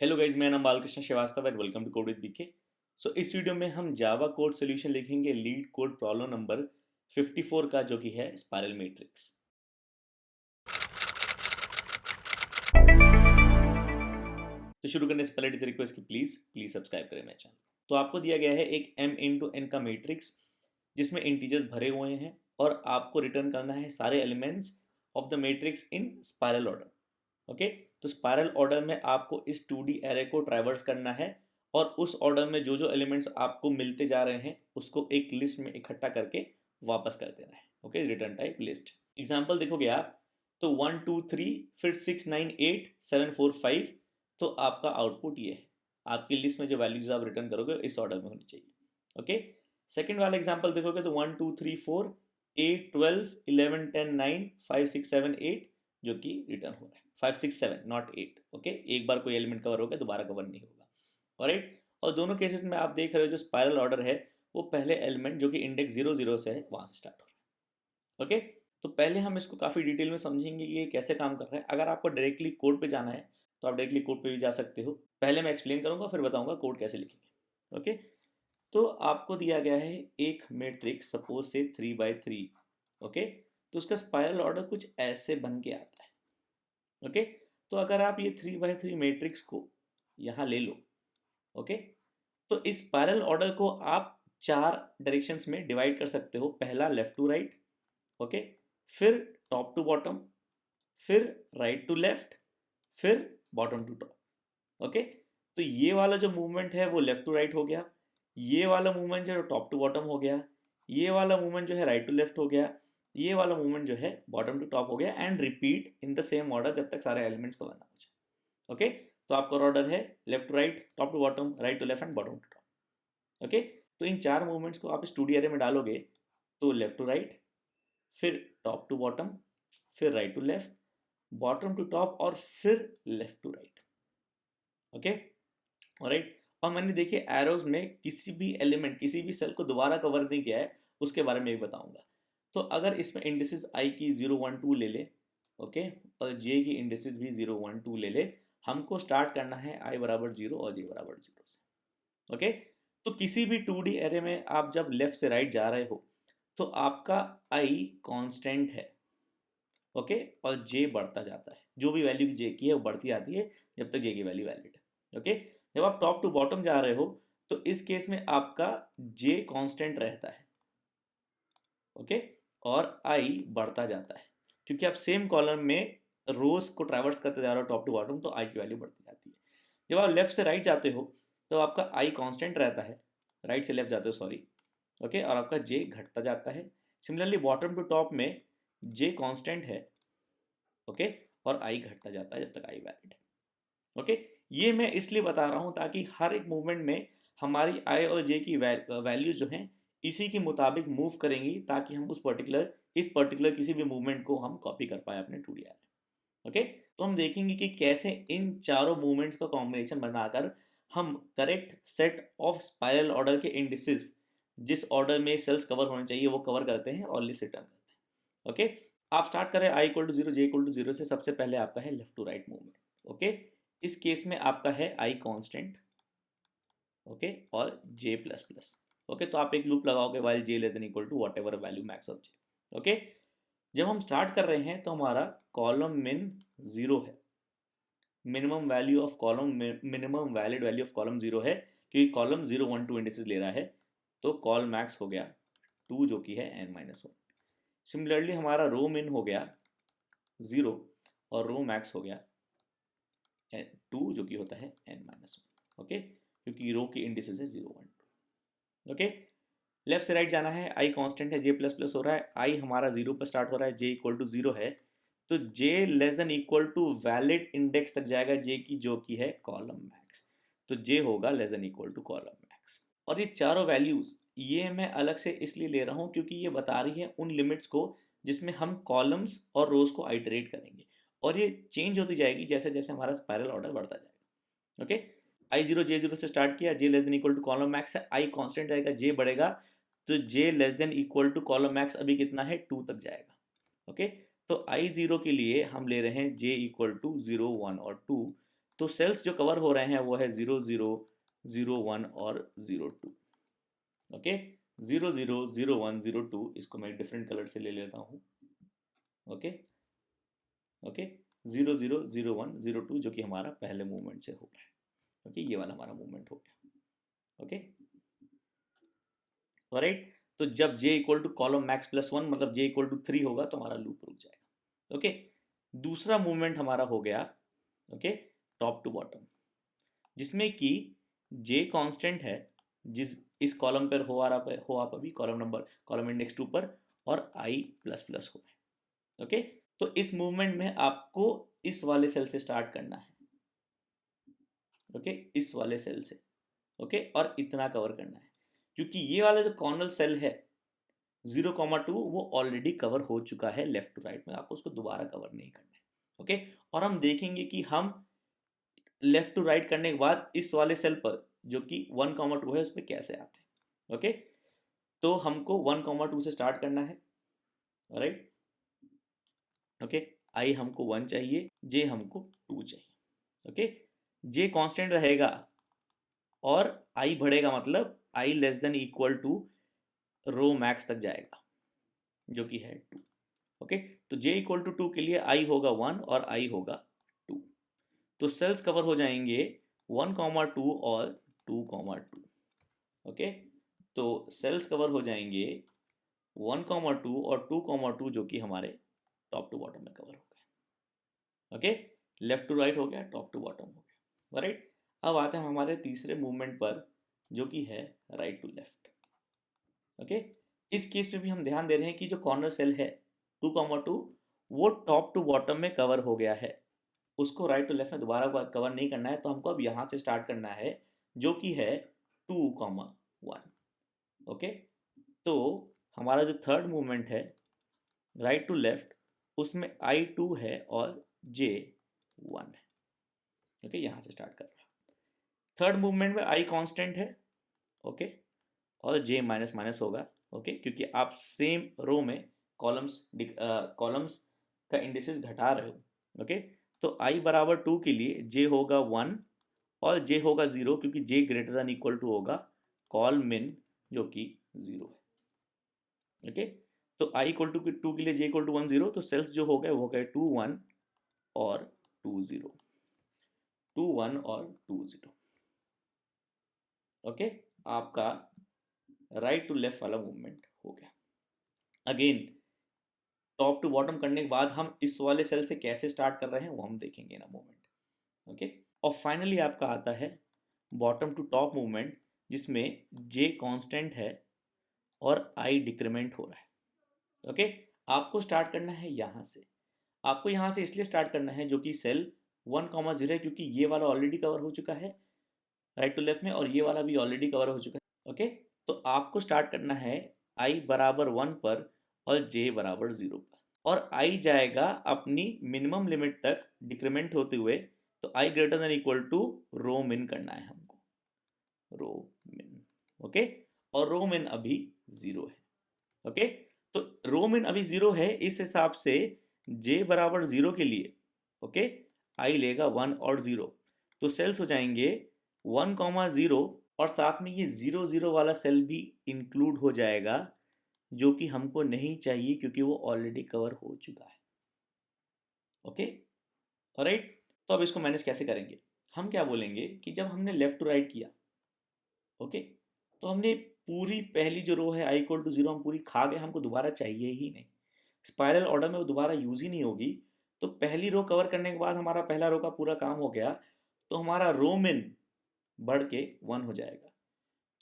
Hello guys, मेरा नाम Balkrishna Shrivastava and welcome to code with BK. So इस वीडियो में हम जावा कोड सोल्यूशन लिखेंगे लीड कोड प्रॉब्लम नंबर 54 का, जो कि है स्पाइरल मैट्रिक्स। तो शुरू करने से पहले इट इज रिक्वेस्ट कि प्लीज सब्सक्राइब करें मेरे चैनल। तो आपको दिया गया है एक m इंटू n का मैट्रिक्स जिसमें इंटीजर्स भरे हुए हैं और आपको रिटर्न करना है सारे elements of the matrix in spiral order. Okay, तो स्पाइरल ऑर्डर में आपको इस 2D एरे को ट्रैवर्स करना है और उस ऑर्डर में जो जो एलिमेंट्स आपको मिलते जा रहे हैं उसको एक लिस्ट में इकट्ठा करके वापस कर देना है। Okay, return type list. Example देखोगे आप तो 1 2 3 फिर 6 9 8 7 4 5, तो आपका आउटपुट ये है। आपकी लिस्ट में जो वैल्यूज आप रिटर्न करोगे इस ऑर्डर में होनी चाहिए। ओके, सेकेंड वाला एग्जाम्पल देखोगे तो 1 2 3 4 8 12 11 10 9 5 6 7 8, जो कि रिटर्न हो रहा है 5 6 7 नॉट 8। ओके, एक बार कोई एलिमेंट कवर हो गया दोबारा कवर नहीं होगा। ऑलराइट, और दोनों केसेस में आप देख रहे हो जो स्पाइरल ऑर्डर है वो पहले एलिमेंट जो कि इंडेक्स 0 0 से है वहां से स्टार्ट हो रहा है। ओके, तो पहले हम इसको काफ़ी डिटेल में समझेंगे कि ये कैसे काम कर रहा है। अगर आपको डायरेक्टली कोड पे जाना है तो आप डायरेक्टली कोड पे भी जा सकते हो। पहले मैं एक्सप्लेन करूंगा फिर बताऊंगा कोड कैसे लिखेंगे। ओके, तो आपको दिया गया है एक मैट्रिक्स, सपोज से 3 by 3। ओके, तो उसका स्पाइरल ऑर्डर कुछ ऐसे बन के आता है। ओके, तो अगर आप ये 3 by 3 मैट्रिक्स को यहाँ ले लो, ओके, तो इस स्पाइरल ऑर्डर को आप चार डायरेक्शंस में डिवाइड कर सकते हो। पहला लेफ्ट टू राइट, ओके, फिर टॉप टू बॉटम, फिर राइट टू लेफ्ट, फिर बॉटम टू टॉप। ओके, तो ये वाला जो मूवमेंट है वो लेफ्ट टू राइट हो गया, ये वाला मूवमेंट जो है टॉप टू बॉटम हो गया, ये वाला मूवमेंट जो है राइट टू लेफ्ट हो गया, ये वाला मूवमेंट जो है बॉटम टू टॉप हो गया, and repeat in the same order जब तक सारे एलिमेंट्स कवर ना हो जाए। ओके, तो आपका ऑर्डर है left to right, top to bottom, right to left and bottom to top. Okay, तो इन चार मूवमेंट्स को आप इस 2D एरे में डालोगे तो लेफ्ट टू राइट, फिर टॉप टू बॉटम, फिर right to left, bottom to top और फिर left to right. Okay, alright, और मैंने देखिए एरोज में किसी भी एलिमेंट किसी भी सेल को दोबारा कवर नहीं किया है, उसके बारे में भी बताऊंगा। तो अगर इसमें इंडिसेस आई की 0 1 2 ले ले, ओके, और जे की इंडिसेस भी 0 1 2 ले ले, हमको स्टार्ट करना है आई बराबर 0 और जे बराबर 0 से। ओके, तो किसी भी 2D एरे में आप जब लेफ्ट से राइट जा रहे हो तो आपका आई कांस्टेंट है, ओके, और जे बढ़ता जाता है। जो भी वैल्यू जे की है वो बढ़ती आती है जब तक जे की वैल्यू वैलिड है। ओके, जब आप टॉप टू बॉटम जा रहे हो तो इस केस में आपका जे कांस्टेंट रहता है, ओके, और आई बढ़ता जाता है क्योंकि आप सेम कॉलम में रोज को ट्रैवर्स करते जा रहे हो टॉप टू बॉटम, तो आई की वैल्यू बढ़ती जाती है। जब आप लेफ्ट से राइट जाते हो तो आपका आई कांस्टेंट रहता है, राइट से लेफ्ट जाते हो सॉरी, ओके, और आपका जे घटता जाता है। सिमिलरली बॉटम टू टॉप में जे कांस्टेंट है, ओके, और आई घटता जाता है जब तक आई वैलिड है। ओके, ये मैं इसलिए बता रहा हूं ताकि हर एक मूवमेंट में हमारी आई और जे की वैल्यूज जो हैं इसी के मुताबिक मूव करेंगी, ताकि हम इस पर्टिकुलर किसी भी मूवमेंट को हम कॉपी कर पाए अपने 2D आर। ओके, तो हम देखेंगे कि कैसे इन चारों मूवमेंट्स का कॉम्बिनेशन बनाकर हम correct set of spiral order के इंडिसेस, जिस ऑर्डर में सेल्स कवर होने चाहिए वो कवर करते हैं और लिस्ट रिटर्न करते हैं। ओके, आप स्टार्ट करें I equal to 0 J equal to 0 से। सबसे पहले आपका है left to right movement. Okay, इस केस में आपका है आई कांस्टेंट, ओके, और जे प्लस प्लस। ओके, तो आप एक लूप लगाओगे while J less than equal to whatever value max of J. Okay, जब हम स्टार्ट कर रहे हैं तो हमारा कॉलम मिन 0 है, minimum value of column, minimum valid value of column 0 है क्योंकि कॉलम 0 1 2 इंडिसेस ले रहा है। तो कॉल मैक्स हो गया 2 जो कि है n-1। सिमिलरली हमारा रो मिन हो गया 0 और रो मैक्स हो गया 2 जो कि होता है n-1। ओके, क्योंकि रो की इंडिसेस है 0 1 2। ओके, लेफ्ट से राइट जाना है, आई कांस्टेंट है, जे प्लस प्लस हो रहा है, आई हमारा 0 पर स्टार्ट हो रहा है, जे इक्वल टू 0 है, तो J less than equal to valid index तक जाएगा जे की, जो की है कॉलम मैक्स। तो जे होगा less than equal to column max. और ये चारों वैल्यूज ये मैं अलग से इसलिए ले रहा हूँ क्योंकि ये बता रही है उन लिमिट्स को जिसमें हम कॉलम्स और रोज को आइटरेट करेंगे, और ये चेंज होती जाएगी जैसे जैसे हमारा स्पाइरल ऑर्डर बढ़ता जाएगा। ओके, आई 0 जे 0 से स्टार्ट किया, J less than equal to column max है, आई कांस्टेंट रहेगा, जे बढ़ेगा, तो J less than equal to column max अभी कितना है 2 तक जाएगा। ओके, तो आई 0 के लिए हम ले रहे हैं जे इक्वल टू 0 1 और 2, तो सेल्स जो कवर हो रहे हैं वो है 0 0 0 1 और 0 2। ओके, 0 0 0 1 0 2, इसको मैं डिफरेंट कलर से ले लेता हूँ। ओके ओके, 0 0 0 1 0 2 जो कि हमारा पहले मूवमेंट से हो रहा है। ओके, ये वाला हमारा मूवमेंट हो गया। ओके राइट, तो जब j equal to column max plus 1 मतलब j इक्वल टू 3 होगा तो हमारा लूप रुक जाएगा। ओके, दूसरा मूवमेंट हमारा हो गया ओके टॉप टू बॉटम, जिसमें कि j कांस्टेंट है, जिस इस कॉलम पर हो आप अभी कॉलम इंडेक्स 2 पर, और i प्लस प्लस हो है। ओके, तो इस मूवमेंट में आपको इस वाले सेल से स्टार्ट करना है। ओके, इस वाले सेल से। ओके, और इतना कवर करना है, क्योंकि ये वाला जो कॉर्नर सेल है 0,2 वो ऑलरेडी कवर हो चुका है लेफ्ट टू राइट में, आपको उसको दोबारा कवर नहीं करना है। ओके, और हम देखेंगे कि हम लेफ्ट टू राइट करने के बाद इस वाले सेल पर जो कि 1,2 है उस पर कैसे आते हैं। ओके, तो हमको 1,2 से स्टार्ट करना है। राइट, ओके, आई हमको 1 चाहिए, जे हमको 2 चाहिए। ओके, जे कांस्टेंट रहेगा और आई बढ़ेगा, मतलब I less than equal to row max तक जाएगा जो कि है 2। ओके, तो j इक्वल टू 2 के लिए i होगा 1 और i होगा 2, तो सेल्स कवर हो जाएंगे 1,2 और 2,2। ओके, तो सेल्स कवर हो जाएंगे 1,2 और 2,2 जो कि हमारे टॉप टू बॉटम में कवर हो गए। ओके, लेफ्ट टू राइट हो गया, टॉप टू बॉटम हो गया। राइट, अब आते हैं हमारे तीसरे मूवमेंट पर जो कि है राइट टू लेफ्ट। ओके, इस केस में भी हम ध्यान दे रहे हैं कि जो कॉर्नर सेल है 2,2 वो टॉप टू बॉटम में कवर हो गया है, उसको राइट टू लेफ्ट में दोबारा कवर नहीं करना है, तो हमको अब यहाँ से स्टार्ट करना है जो कि है 2,1। ओके, तो हमारा जो थर्ड मूवमेंट है राइट टू लेफ्ट उसमें I2 है और J1 है। ओके, यहाँ से स्टार्ट कर रहा है। थर्ड मूवमेंट में I कांस्टेंट है। ओके, और J माइनस माइनस होगा। ओके, क्योंकि आप सेम रो में कॉलम्स का इंडिसेस घटा रहे हो। ओके, तो I बराबर 2 के लिए J होगा 1 और J होगा 0, क्योंकि J greater than equal to होगा कॉल मिन जो कि 0 है। ओके, तो I इक्वल टू 2 के लिए J इक्वल टू 1 0, तो सेल्स जो हो गए वो हो गए 2 1 और 2 0, 2 1 और 2 0। ओके, आपका राइट टू लेफ्ट वाला मूवमेंट हो गया। अगेन टॉप टू बॉटम करने के बाद हम इस वाले सेल से कैसे स्टार्ट कर रहे हैं वो हम देखेंगे ना मूवमेंट। ओके, और फाइनली आपका आता है बॉटम टू टॉप मूवमेंट, जिसमें J कांस्टेंट है और I डिक्रीमेंट हो रहा है। ओके, आपको स्टार्ट करना है यहाँ से। आपको यहाँ से इसलिए स्टार्ट करना है जो कि सेल 1,0 है, क्योंकि ये वाला ऑलरेडी कवर हो चुका है राइट टू लेफ्ट में, और ये वाला भी ऑलरेडी कवर हो चुका है। ओके, तो आपको स्टार्ट करना है I बराबर 1 पर और J बराबर 0 पर, और I जाएगा अपनी मिनिमम लिमिट तक डिक्रीमेंट होते हुए, तो I greater than equal to row min करना है हमको, रो मिन। ओके, और रो मिन अभी 0 है। ओके, तो रो मिन अभी 0 है, इस हिसाब से J बराबर 0 के लिए ओके I लेगा 1 और 0, तो सेल्स हो जाएंगे 1,0 और साथ में ये 0 0 वाला सेल भी इंक्लूड हो जाएगा जो कि हमको नहीं चाहिए क्योंकि वो ऑलरेडी कवर हो चुका है। ओके ऑलराइट, तो अब इसको मैनेज कैसे करेंगे? हम क्या बोलेंगे कि जब हमने लेफ्ट टू राइट किया ओके, तो हमने पूरी पहली जो रो है I इक्वल टू 0 हम पूरी खा गए, हमको दोबारा चाहिए ही नहीं, स्पाइरल ऑर्डर में वो दोबारा यूज ही नहीं होगी। तो पहली रो कवर करने के बाद हमारा पहला रो का पूरा काम हो गया, तो हमारा रो मिन बढ़ के 1 हो जाएगा,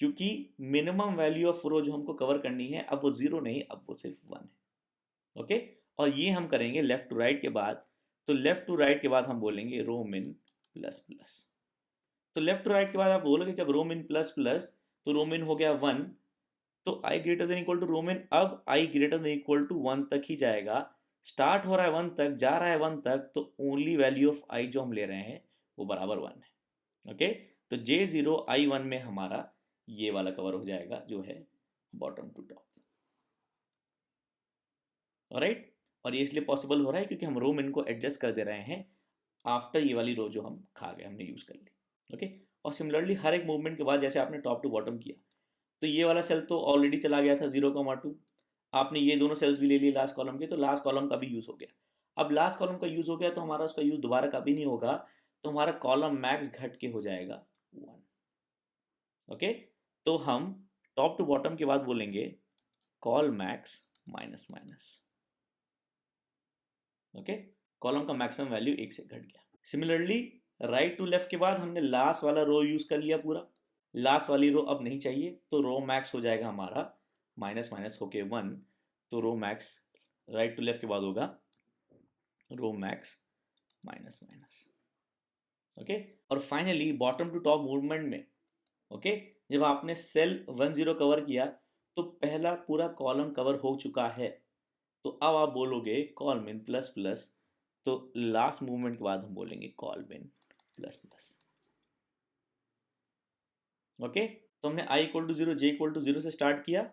क्योंकि मिनिमम वैल्यू ऑफ रो जो हमको कवर करनी है अब वो 0 नहीं, अब वो सिर्फ 1 है। ओके, और ये हम करेंगे लेफ्ट टू राइट के बाद, तो लेफ्ट टू राइट के बाद हम बोलेंगे रो मिन प्लस प्लस। तो लेफ्ट टू राइट के बाद आप बोलोगे जब रो मिन प्लस प्लस, तो रो मिन हो गया 1, तो I greater than equal to row min अब I greater than equal to 1 तक ही जाएगा, स्टार्ट हो रहा है 1 तक, जा रहा है 1 तक, तो ओनली वैल्यू ऑफ I जो हम ले रहे हैं वो बराबर 1 है। ओके, तो J0 I1 में हमारा ये वाला कवर हो जाएगा जो है बॉटम टू टॉप। ऑलराइट, और ये इसलिए पॉसिबल हो रहा है क्योंकि हम रो मिन को एडजस्ट कर दे रहे हैं आफ्टर ये वाली रो जो हम खा गए, हमने यूज़ कर ली। ओके, और सिमिलरली हर एक मूवमेंट के बाद जैसे आपने टॉप टू बॉटम किया, तो ये वाला सेल तो ऑलरेडी चला गया था 0,2, आपने ये दोनों सेल्स भी ले लिए लास्ट कॉलम के, तो लास्ट कॉलम का भी यूज़ हो गया। अब लास्ट कॉलम का यूज़ हो गया तो हमारा उसका यूज़ दोबारा कभी नहीं होगा, तो हमारा कॉलम मैक्स घट के हो जाएगा 1। ओके, तो हम टॉप टू बॉटम के बाद बोलेंगे call max minus minus. Okay, column का मैक्सिमम वैल्यू 1 से घट गया। सिमिलरली राइट टू लेफ्ट के बाद हमने लास्ट वाला रो यूज़ कर लिया पूरा, लास्ट वाली रो अब नहीं चाहिए, तो रो मैक्स हो जाएगा हमारा माइनस माइनस होके 1, तो row max right to left के बाद होगा row max minus minus. Okay, और finally bottom to top movement में, ओके, जब आपने सेल 10 कवर किया तो पहला पूरा कॉलम कवर हो चुका है, तो अब आप बोलोगे कॉल मिन प्लस प्लस, तो लास्ट मूवमेंट के बाद हम बोलेंगे call min plus plus. Okay, तो हमने i equal to 0 j equal to 0 से स्टार्ट किया,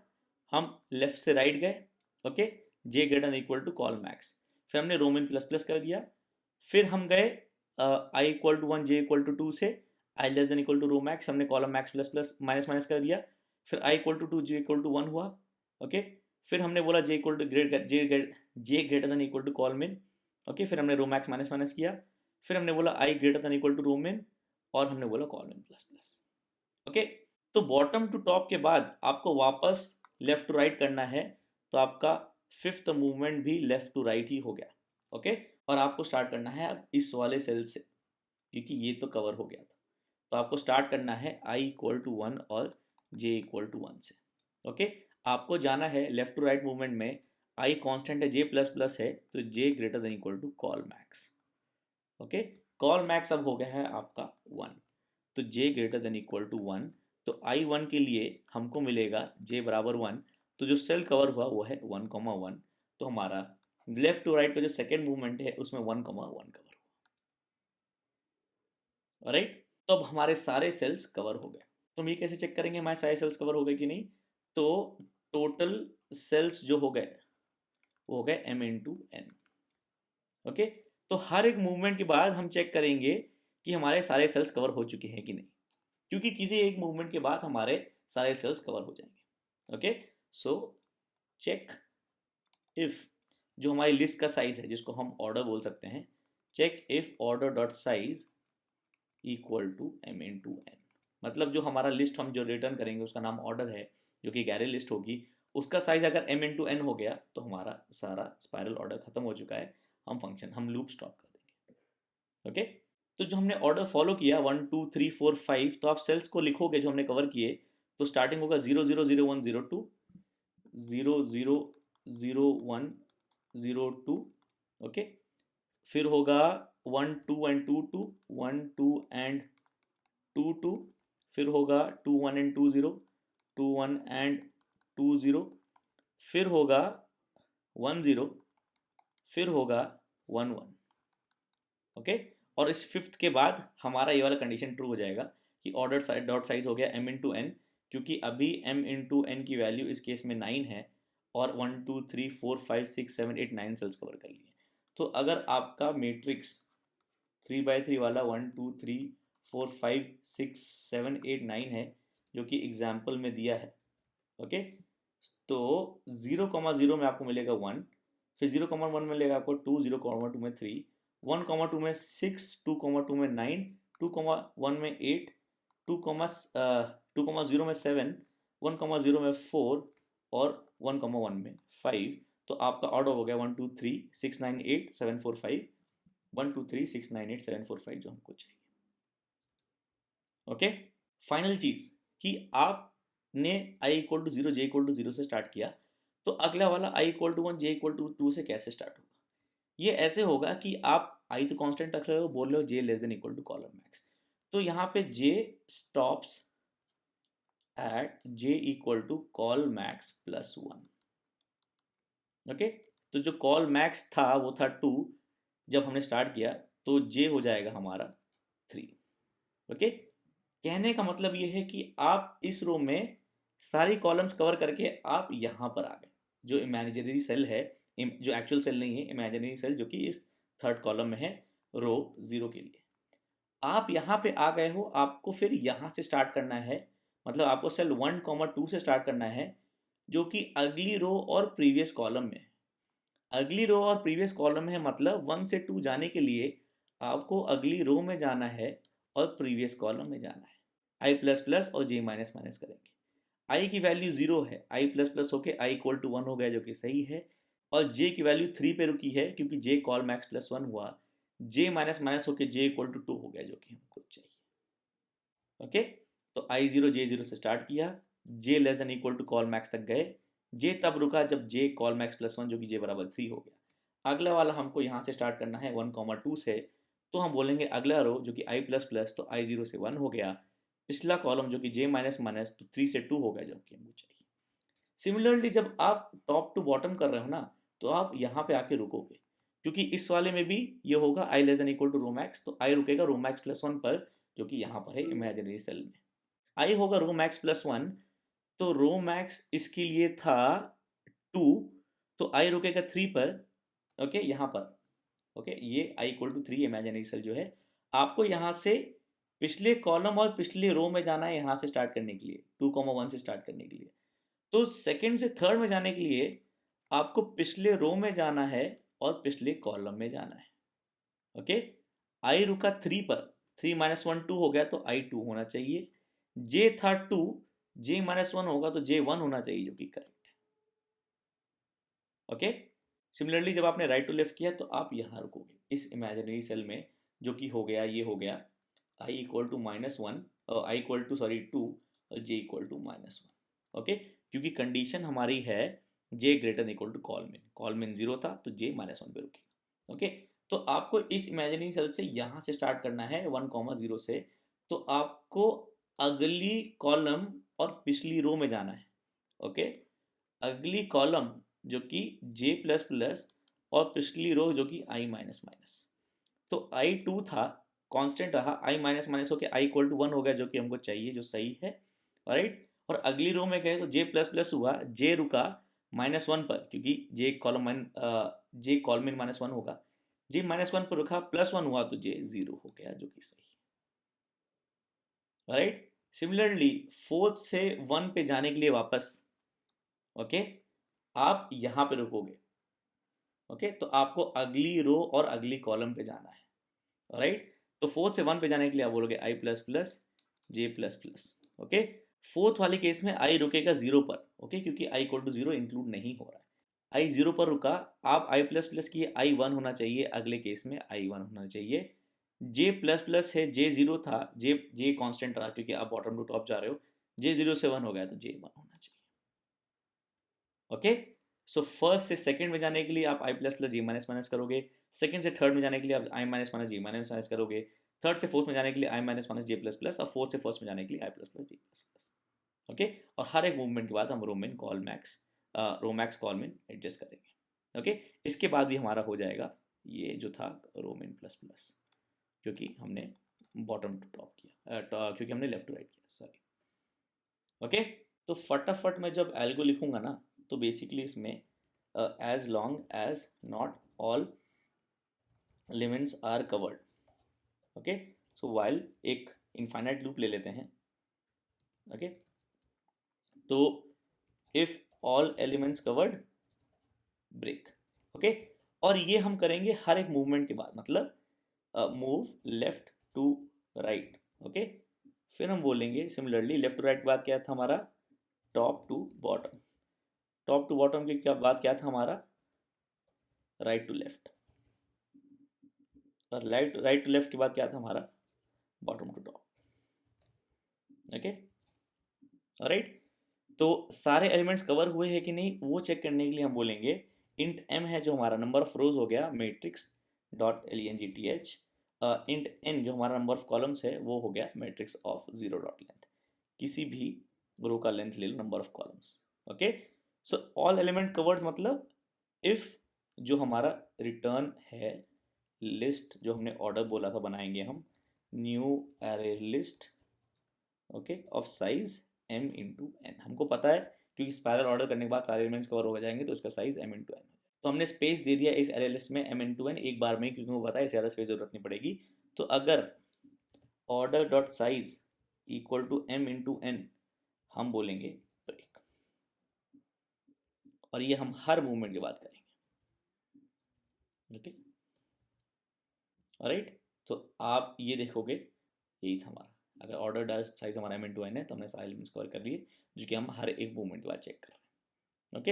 हम लेफ्ट से राइट गए। Okay, j greater than equal to col max, फिर हमने रोमन प्लस प्लस कर दिया, फिर हम गए i equal to 1 j equal to 2 से i less than equal to row max, हमने column max plus plus minus minus कर दिया, फिर i equal to 2 j equal to 1 हुआ। ओके, फिर हमने बोला j equal to j greater than equal to col min. Okay, फिर हमने रो मैक्स माइनस माइनस किया, फिर हमने बोला i greater than equal to row min, और हमने बोला col min plus plus. Okay, तो बॉटम टू टॉप के बाद आपको वापस लेफ्ट टू राइट करना है, तो आपका फिफ्थ मूवमेंट भी लेफ्ट टू राइट ही हो गया। ओके, और आपको स्टार्ट करना है अब इस वाले सेल से, क्योंकि ये तो कवर हो गया था, तो आपको स्टार्ट करना है i इक्वल टू 1 और j इक्वल टू 1 से। ओके, आपको जाना है लेफ्ट टू राइट मूवमेंट में, i कांस्टेंट है, j प्लस प्लस है, तो j greater than equal to col max. Okay, col max अब हो गया है आपका 1, तो j greater than equal to 1, तो i1 के लिए हमको मिलेगा j बराबर 1, तो जो सेल कवर हुआ वो है 1,1, तो हमारा लेफ्ट टू राइट का जो सेकेंड मूवमेंट है उसमें 1,1 कवर हुआ। राइट, तो अब हमारे सारे सेल्स कवर हो गए। तो हम ये कैसे चेक करेंगे हमारे सारे सेल्स कवर हो गए कि नहीं? तो टोटल सेल्स जो हो गए वो हो गए m इंटू n। ओके, तो हर एक मूवमेंट के बाद हम चेक करेंगे कि हमारे सारे सेल्स कवर हो चुके हैं कि नहीं, क्योंकि किसी एक मूवमेंट के बाद हमारे सारे सेल्स कवर हो जाएंगे। ओके, सो चेक इफ जो हमारी लिस्ट का साइज है, जिसको हम ऑर्डर बोल सकते हैं, check if order dot size equal to m into n। मतलब जो हमारा लिस्ट हम जो रिटर्न करेंगे उसका नाम ऑर्डर है, जो कि गैरे लिस्ट होगी, उसका साइज अगर m इंटू n हो गया तो हमारा सारा स्पाइरल ऑर्डर खत्म हो चुका है, हम लूप स्टॉप कर देंगे। ओके, तो जो हमने ऑर्डर फॉलो किया 1 2 3 4 5, तो आप सेल्स को लिखोगे जो हमने कवर किए, तो स्टार्टिंग होगा 0 0 0 1 0 2, 0 0 0 1 0 2। ओके, फिर होगा 1 2 एंड 2 2, 1 2 एंड 2 2, फिर होगा 2 1 एंड 2 0, 2 1 एंड 2 0, फिर होगा 1 0, फिर होगा 1 1। ओके, और इस फिफ्थ के बाद हमारा ये वाला कंडीशन ट्रू हो जाएगा कि ऑर्डर डॉट साइज हो गया m इंटू n, क्योंकि अभी m इंटू n की वैल्यू इस केस में 9 है, और 1 2 3 4 5 6 7 8 9 सेल्स कवर कर लिए। तो अगर आपका मैट्रिक्स 3x3 वाला 1 2 3 4 5 6 7 8 9 है, जो कि एग्जाम्पल में दिया है। ओके, तो 0,0 में आपको मिलेगा 1, फिर 0,1 में मिलेगा आपको 2, 0,2 में 3, 1,2 में 6, 2,2 में 9, 2,1 में 8, 2,0 में 7, 1,0 में 4, और 1,1 में 5। तो आपका ऑर्डर हो गया 1 2 3 6 9 8 7 4 5, 1 2 3 6 9 8 7 4 5 जो हमको चाहिए। ओके, फाइनल चीज कि आपने i equal to 0 j equal to 0 से स्टार्ट किया, तो अगला वाला i equal to 1 j equal to 2 से कैसे स्टार्ट होगा? ये ऐसे होगा कि आप i तो कांस्टेंट रख रहे हो, बोल रहे हो j less than equal to column max, तो यहाँ पे j stops at j equal to col max plus 1। Okay, तो जो कॉल मैक्स था वो था 2 जब हमने स्टार्ट किया, तो j हो जाएगा हमारा 3। ओके, कहने का मतलब ये है कि आप इस रो में सारी कॉलम्स कवर करके आप यहाँ पर आ गए। जो इमेजिनरी सेल है, जो एक्चुअल सेल नहीं है, इमेजिनरी सेल जो कि इस थर्ड कॉलम में है, रो 0 के लिए। आप यहाँ पे आ गए हो, आपको फिर यहाँ से स्टार्ट करना है, मतलब आपको सेल 1, 2 से स्टार्ट करना है, जो कि अगली रो और प्रीवियस कॉलम में है। अगली रो और प्रीवियस कॉलम है, मतलब 1 से 2 जाने के लिए आपको अगली रो में जाना है और प्रीवियस कॉलम में जाना है। आई प्लस प्लस और जे माइनस माइनस करेंगे। आई की वैल्यू 0 है, आई प्लस प्लस होके आई इक्वल टू 1 हो गया, जो कि सही है। और जे की वैल्यू 3 पे रुकी है, क्योंकि जे कॉल मैक्स प्लस 1 हुआ। जे माइनस माइनस होके जे इक्वल टू 2 हो गया, जो कि हमको चाहिए। ओके, तो आई 0 जे 0 से स्टार्ट किया, J less than equal to col max तक गए। जे तब रुका जब जे कॉल मैक्स प्लस 1, जो कि जे बराबर 3 हो गया। अगला वाला हमको यहाँ से स्टार्ट करना है 1, 2 से, तो हम बोलेंगे अगला रो जो कि आई प्लस प्लस, तो आई 0 से 1 हो गया। पिछला कॉलम जो कि जे माइनस माइनस, तो 3 से 2 हो गया, जो कि हमको चाहिए। सिमिलरली जब आप टॉप टू बॉटम कर रहे हो ना, तो आप यहाँ पे आके रुकोगे, क्योंकि इस वाले में भी ये होगा I less than equal to row max, तो आई रुकेगा रो मैक्स प्लस 1 पर, जो कि यहाँ पर है इमेजिनरी सेल में। आई होगा रो मैक्स प्लस 1, तो रो मैक्स इसके लिए था 2, तो आई रुकेगा 3 पर। ओके, यहाँ पर ओके, ये आई इक्वल टू 3 इमेजिनरी सेल जो है। आपको यहाँ से पिछले कॉलम और पिछले रो में जाना है, यहाँ से स्टार्ट करने के लिए 2, 1 से स्टार्ट करने के लिए। तो सेकंड से थर्ड में जाने के लिए आपको पिछले रो में जाना है और पिछले कॉलम में जाना है। ओके, आई रुका 3 पर, 3 माइनस 1 2 हो गया, तो आई 2 होना चाहिए। जे था 2, जे माइनस 1 होगा, तो जे 1 होना चाहिए, जो कि करेक्ट है। ओके, सिमिलरली जब आपने राइट टू लेफ्ट किया, तो आप यहाँ रुकोगे इस इमेजिनरी सेल में, जो कि हो गया, ये हो गया I equal to -1, I equal to sorry 2, और जे इक्वल टू -1। ओके, क्योंकि कंडीशन हमारी है J greater equal to col min 0 था, तो जे -1 पे रुकेगा। ओके, तो आपको इस इमेजिनरी सेल से यहाँ से स्टार्ट करना है 1, 0 से, तो आपको अगली कॉलम और पिछली रो में जाना है। ओके, अगली कॉलम जो कि जे प्लस प्लस और पिछली रो जो कि आई माइनस माइनस, तो आई 2 था, कांस्टेंट रहा, आई माइनस माइनस होकर आई इक्वल टू 1 हो गया, जो कि हमको चाहिए, जो सही है। राइट, और अगली रो में गए तो जे प्लस प्लस हुआ, जे रुका -1 पर, क्योंकि जे कॉलमिन -1 होगा, जे -1 पर रुका, +1 हुआ, तो जे 0 हो गया, जो कि सही है। राइट, सिमिलरली 4 से 1 पे जाने के लिए वापस, ओके, आप यहाँ पे रुकोगे। ओके, तो आपको अगली रो और अगली कॉलम पे जाना है। राइट, तो 4 से 1 पे जाने के लिए आप बोलोगे आई प्लस प्लस जे प्लस प्लस। ओके, फोर्थ वाले केस में आई रुकेगा 0 पर, ओके, क्योंकि आई इक्वल टू 0 इंक्लूड नहीं हो रहा है। आई 0 पर रुका, आप आई प्लस प्लस किए, आई 1 होना चाहिए, अगले केस में आई 1 होना चाहिए। जे प्लस प्लस है, जे 0 था, जे कांस्टेंट रहा, क्योंकि आप बॉटम टू टॉप जा रहे हो, जे 0 से 1 हो गया, तो जे 1 होना चाहिए। ओके, सो फर्स्ट से सेकंड में जाने के लिए आप आई प्लस प्लस जी माइनस माइनस करोगे, सेकंड से थर्ड में जाने के लिए आप आई माइनस माइनस जी माइनस माइनस करोगे, थर्ड से फोर्थ में जाने के लिए आई माइनस माइनस जे प्लस प्लस, और फोर्थ से फर्स्ट में जाने के लिए आई प्लस प्लस जी प्लस प्लस। ओके, और हर एक मूवमेंट के बाद हम रोमिन कॉल मैक्स रोमैक्स कॉलमिन एडजस्ट करेंगे। ओके, इसके बाद भी हमारा हो जाएगा ये जो था रोमिन प्लस प्लस, क्योंकि हमने बॉटम टू टॉप किया, क्योंकि हमने लेफ्ट टू राइट किया, सॉरी। ओके, तो फटाफट मैं जब एल्गो लिखूंगा ना, तो बेसिकली इसमें as long as not all elements are covered. Okay, so while एक इनफाइनाइट लूप ले लेते हैं। ओके, तो if all elements covered break. Okay, और ये हम करेंगे हर एक मूवमेंट के बाद, मतलब move left to right. Okay, फिर हम बोलेंगे सिमिलरली लेफ्ट टू राइट के बाद क्या था हमारा, top to bottom. Top to bottom के क्या बाद क्या था हमारा, राइट टू लेफ्ट। और राइट टू लेफ्ट के बाद क्या था हमारा, bottom to top. Okay, right, तो सारे एलिमेंट्स कवर हुए हैं कि नहीं, वो चेक करने के लिए हम बोलेंगे इंट m है, जो हमारा नंबर ऑफ रोज हो गया, matrix dot length। Int n जो हमारा नंबर ऑफ कॉलम्स है, वो हो गया मैट्रिक्स ऑफ 0 डॉट लेंथ। किसी भी रो का लेंथ ले लो, number of columns. Okay, so all element covered, मतलब इफ जो हमारा रिटर्न है लिस्ट, जो हमने ऑर्डर बोला था बनाएंगे हम, new array list, okay, of size m into n। हमको पता है, क्योंकि स्पाइरल ऑर्डर करने के बाद सारे एलिमेंट्स कवर हो जाएंगे, तो इसका साइज m इंटू n। तो हमने स्पेस दे दिया इस एलएलएस में m इंटू एन एक बार में, क्योंकि वो पता है ज़्यादा स्पेस जरूरत नहीं पड़ेगी। तो अगर order dot size equal to m into N हम बोलेंगे तो एक, और ये हम हर मूवमेंट के बाद करेंगे। ओके ऑलराइट, तो आप ये देखोगे यही था हमारा, अगर ऑर्डर डॉट साइज हमारा m इंटू एन है तो हमने सारे एलिमेंट्स कवर कर लिए, जो कि हम हर एक मूवमेंट के बाद चेक कर रहे हैं। ओके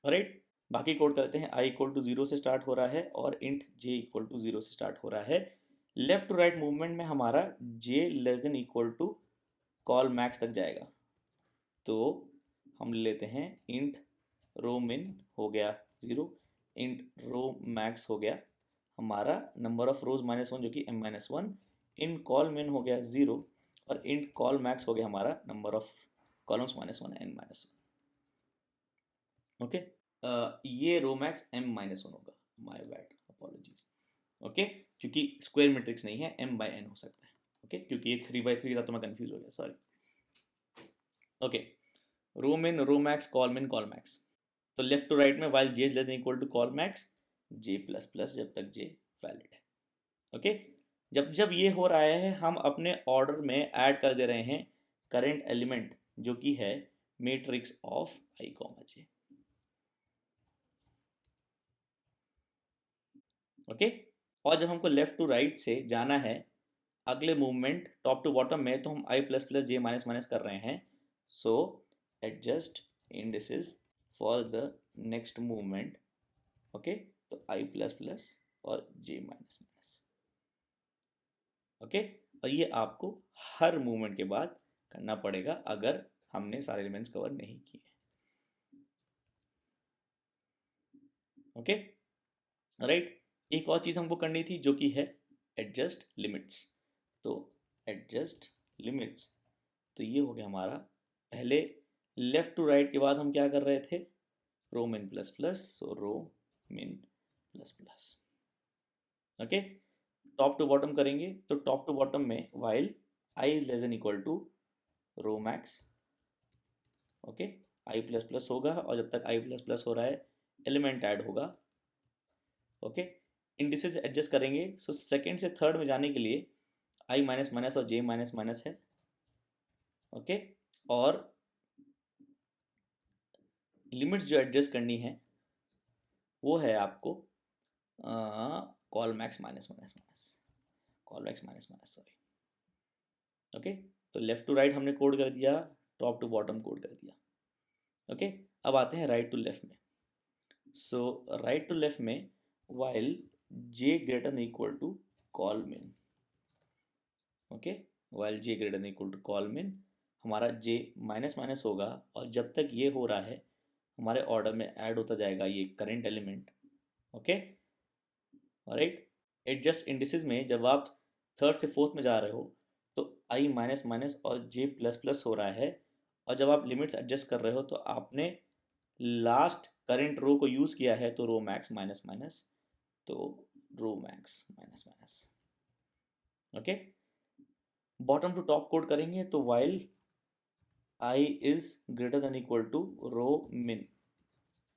ऑलराइट, बाकी कोड करते हैं। i इक्वल टू 0 से स्टार्ट हो रहा है और इंट j इक्वल टू 0 से स्टार्ट हो रहा है। लेफ्ट टू राइट मूवमेंट में हमारा j less than equal to col max तक जाएगा, तो हम लेते हैं इंट रो मिन हो गया 0, इंट रो मैक्स हो गया हमारा नंबर ऑफ रोज -1 जो कि m-1, इन कॉल मिन हो गया 0 और इंट कॉल मैक्स हो गया हमारा number of columns -1 n-1। Okay ये रो मैक्स m-1 होगा, माय बैड, अपॉलॉजीज। ओके क्योंकि स्क्वायर मैट्रिक्स नहीं है, m/n हो सकता है। ओके क्योंकि ये 3/3 था तो मैं कंफ्यूज हो गया, sorry. Okay row min, row max, col min, col max. तो लेफ्ट टू राइट में while j is less than equal to col max j plus plus जब तक j वैलिड है। ओके जब जब ये हो रहा है हम अपने ऑर्डर में ऐड कर दे रहे हैं करेंट एलिमेंट जो कि है matrix of i, j। Okay और जब हमको लेफ्ट टू राइट से जाना है अगले मूवमेंट टॉप टू बॉटम में, तो हम i plus plus J minus minus कर रहे हैं। So adjust indices for the next movement. Okay तो i प्लस प्लस और j माइनस माइनस। ओके और ये आपको हर मूवमेंट के बाद करना पड़ेगा अगर हमने सारे एलिमेंट्स कवर नहीं किए। ओके राइट, एक और चीज़ हमको करनी थी जो कि है एडजस्ट लिमिट्स। तो एडजस्ट लिमिट्स, तो ये हो गया हमारा पहले लेफ्ट टू राइट के बाद हम क्या कर रहे थे, रो min plus plus, so row min plus plus. Okay top to bottom करेंगे तो टॉप टू बॉटम में while i is less than equal to row max. Okay i plus plus होगा और जब तक i प्लस प्लस हो रहा है एलिमेंट ऐड होगा। ओके इंडिसेस एडजस्ट करेंगे, सो सेकेंड से थर्ड में जाने के लिए i माइनस माइनस और j माइनस माइनस है। ओके और लिमिट्स जो एडजस्ट करनी है वो है आपको call max minus minus minus, call max minus minus, sorry. Okay तो लेफ्ट टू राइट हमने कोड कर दिया, टॉप टू बॉटम कोड कर दिया। ओके अब आते हैं राइट टू लेफ्ट में। सो राइट टू लेफ्ट में while j greater than equal to col min. Okay while j greater than equal to col min हमारा j माइनस माइनस होगा और जब तक ये हो रहा है हमारे ऑर्डर में ऐड होता जाएगा ये current element. Okay right, adjust indices में जब आप थर्ड से फोर्थ में जा रहे हो तो i माइनस माइनस और j प्लस प्लस हो रहा है, और जब आप लिमिट्स एडजस्ट कर रहे हो तो आपने लास्ट करेंट रो को यूज़ किया है, तो रो मैक्स माइनस माइनस, तो row max minus minus. Okay bottom to top code करेंगे तो while i is greater than equal to row min,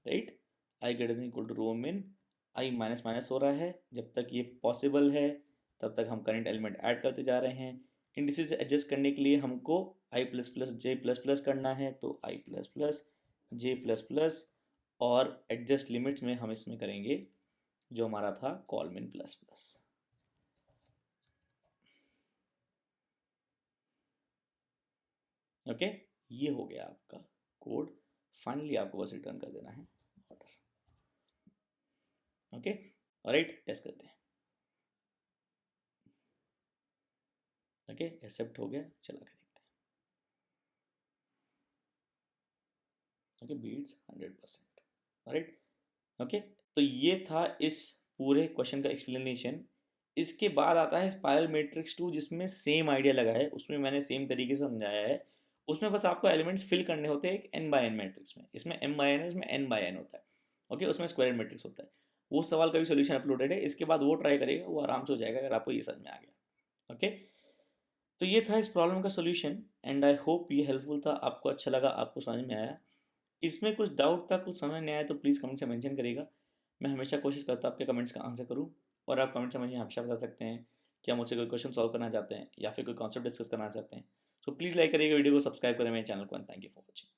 right, i greater than equal to row min, i minus minus हो रहा है, जब तक ये possible है तब तक हम करंट एलिमेंट ऐड करते जा रहे हैं। इंडिसेस एडजस्ट करने के लिए हमको i plus plus J plus plus करना है, तो i plus plus J plus plus, और एडजस्ट लिमिट्स में हम इसमें करेंगे जो हमारा था call min plus plus. Okay ये हो गया आपका कोड, फाइनली आपको बस रिटर्न कर देना है ऑर्डर। ओके ऑलराइट टेस्ट करते हैं। ओके एक्सेप्ट हो गया, चला के देखते हैं। Okay beats 100%, alright. ओके तो ये था इस पूरे क्वेश्चन का एक्सप्लेनेशन। इसके बाद आता है स्पाइरल मैट्रिक्स 2 जिसमें सेम आइडिया लगा है, उसमें मैंने सेम तरीके से समझाया है। उसमें बस आपको एलिमेंट्स फिल करने होते हैं एक n/n मैट्रिक्स में, इसमें m/n है, इसमें n/n होता है। ओके उसमें स्क्वायर मैट्रिक्स होता है। वो सवाल का भी सोल्यूशन अपलोडेड है, इसके बाद वो ट्राई करेगा, वो आराम से हो जाएगा अगर आपको ये समझ में आ गया। ओके तो ये था इस प्रॉब्लम का सोल्यूशन एंड आई होप ये हेल्पफुल था, आपको अच्छा लगा, आपको समझ में आया। इसमें कुछ डाउट था, कुछ समझ नहीं आया तो प्लीज़ कमेंट से मेंशन करिएगा। मैं हमेशा कोशिश करता हूँ आपके कमेंट्स का आंसर करूँ, और आप कमेंट्स में मुझे हमेशा बता सकते हैं कि आप मुझसे कोई क्वेश्चन सॉल्व करना चाहते हैं या फिर कोई कॉन्सेप्ट डिस्कस करना चाहते हैं। सो प्लीज़ लाइक करिएगा वीडियो को, सब्सक्राइब करें मेरे चैनल को, and thank you for watching.